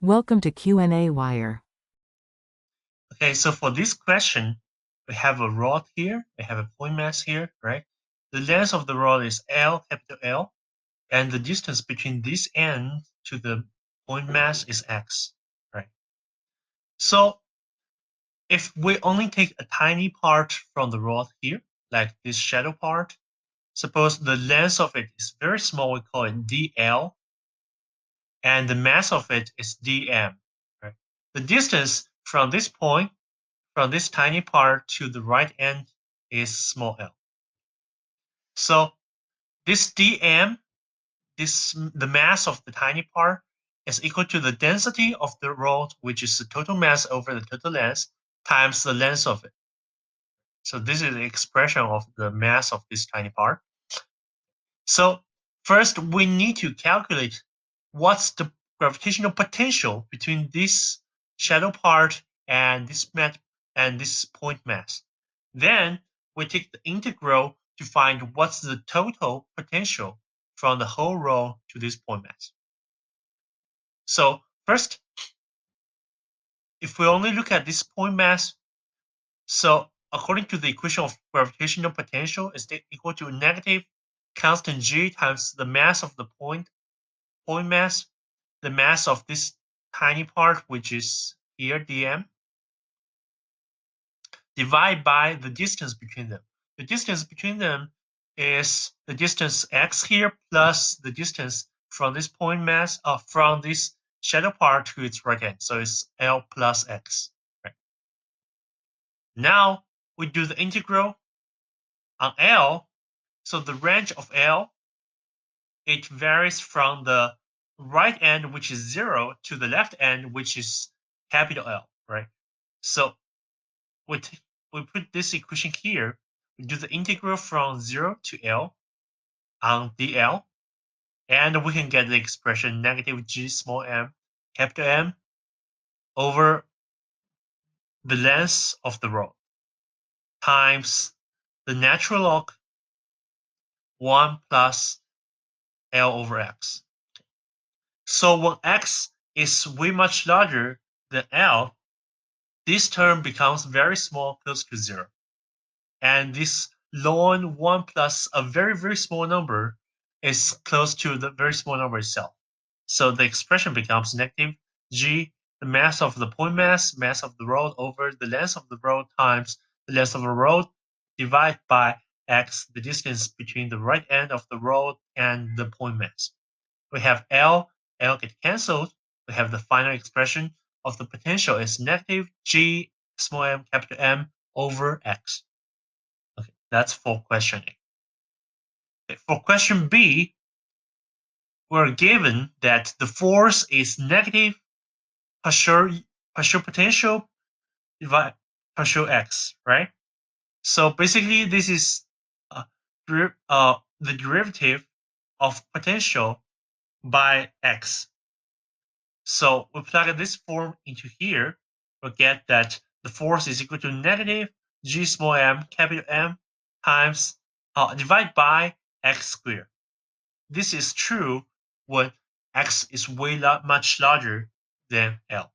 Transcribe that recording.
Welcome to qnawire. Okay, so for this question, we have a rod here, we have a point mass here, right? The length of the rod is L, capital L, and the distance between this end to the point mass is x, right? So if we only take a tiny part from the rod here, like this shadow part, suppose the length of it is very small, we call it dl, and the mass of it is dm, right? The distance from this point, from this tiny part to the right end is small l. So this dm, the mass of the tiny part, is equal to the density of the rod, which is the total mass over the total length, times the length of it. So this is the expression of the mass of this tiny part. So first, we need to calculate what's the gravitational potential between this shadow part and this point mass. Then we take the integral to find what's the total potential from the whole row to this point mass. So first, if we only look at this point mass, so according to the equation of gravitational potential, is equal to negative constant g times the mass of the point mass, the mass of this tiny part, which is here dm, divided by the distance between them. The distance between them is the distance x here plus the distance from this point mass, from this shadow part to its right hand. So it's L plus x. Right. Now we do the integral on L. So the range of L, it varies from the right end, which is 0, to the left end, which is capital L, right? So we put this equation here. We do the integral from 0 to L on dl, and we can get the expression negative g small m capital M over the length of the rod times the natural log 1 plus L over x. So when x is way much larger than L, this term becomes very small, close to 0. And this ln 1 plus a very, very small number is close to the very small number itself. So the expression becomes negative g, the mass of the point mass, mass of the rod, over the length of the rod times the length of the rod, divided by x, the distance between the right end of the rod and the point mass. We have L get cancelled. We have the final expression of the potential is negative g small m capital M over x. Okay, that's for question A. Okay, for question B, we're given that the force is negative partial potential divided partial x, right? So basically, this is the derivative of potential by x. So we plug this form into here, we'll get that the force is equal to negative g small m capital M times divided by x squared. This is true when x is way much larger than L.